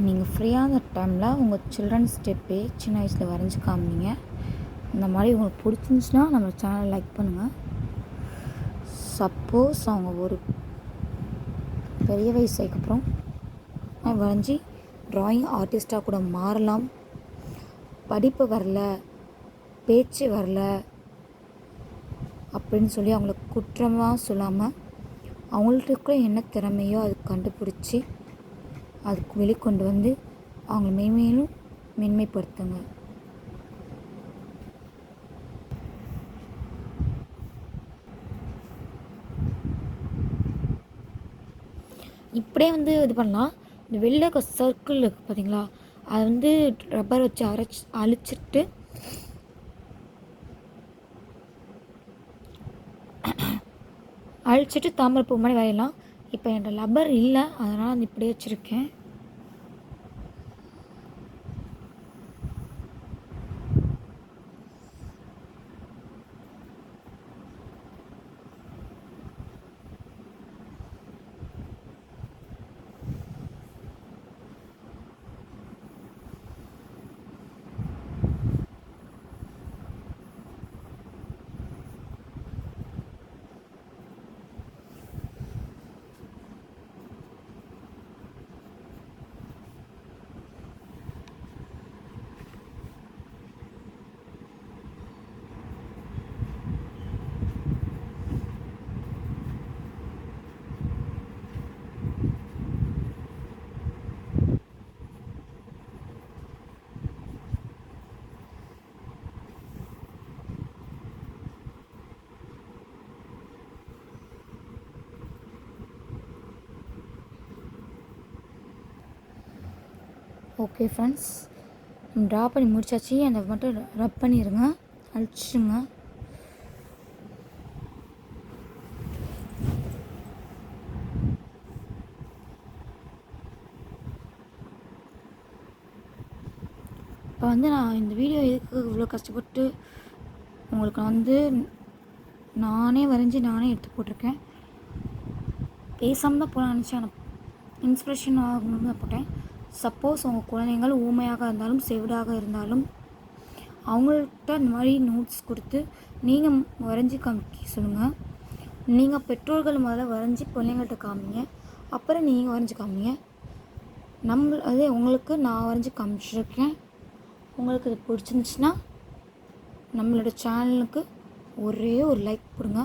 நீங்கள் ஃப்ரீயான டைமில் உங்கள் சில்ட்ரன்ஸ் ஸ்டெப்பே சின்ன வயசில் வரைஞ்சி காமிங்க. இந்த மாதிரி உங்களுக்கு பிடிச்சிருந்துச்சுன்னா நம்ம சேனல் லைக் பண்ணுங்கள். சப்போஸ் அவங்க ஒரு பெரிய வயசுக்கு அப்புறம் வரைஞ்சி ட்ராயிங் ஆர்டிஸ்ட்டாக கூட மாறலாம். படிப்பு வரல, பேச்சு வரல அப்படின்னு சொல்லி அவங்கள குற்றமாக சொல்லாமல் அவங்கள்ட்ட இருக்கிற என்ன திறமையோ அது கண்டுபிடிச்சி அதுக்கு வெளிக்கொண்டு வந்து அவங்கள மேன்மேலும் மென்மைப்படுத்துங்க. இப்படியே இது பண்ணலாம். இந்த வெளில சர்க்கிள் இருக்குது பார்த்தீங்களா, அதை ரப்பர் வச்சு அழிச்சிட்டு தாமரைப்பூ மாதிரி வரையலாம். இப்போ என்கிட்ட ரப்பர் இல்லை, அதனால் இப்படியே வச்சுருக்கேன். ஓகே ஃப்ரெண்ட்ஸ், ட்ரா பண்ணி முடிச்சாச்சு. அந்த மட்டும் ரப் பண்ணிடுங்க, அழிச்சிடுங்க. இப்போ நான் இந்த வீடியோ எதுக்கு இவ்வளோ கஷ்டப்பட்டு உங்களுக்கு நானே வரைஞ்சி நானே எடுத்து போட்டிருக்கேன். பேசாமல் தான் போகலான்னு நினச்சேன், ஆனால் இன்ஸ்பிரேஷன் ஆகணும்னு தான் போட்டேன். சப்போஸ் உங்கள் குழந்தைங்கள் ஊமையாக இருந்தாலும் செவிடாக இருந்தாலும் அவங்கள்ட்ட இந்த மாதிரி நோட்ஸ் கொடுத்து நீங்கள் வரைஞ்சி காமிக்க சொல்லுங்கள். நீங்கள் பெற்றோர்கள் முதல்ல வரைஞ்சி பிள்ளைங்கள்ட்ட காமிங்க, அப்புறம் நீங்கள் வரைஞ்சி காமிங்க. அதே உங்களுக்கு நான் வரைஞ்சி காமிச்சிருக்கேன். உங்களுக்கு இது பிடிச்சிருந்துச்சுன்னா நம்மளோட சேனலுக்கு ஒரே ஒரு லைக் கொடுங்க.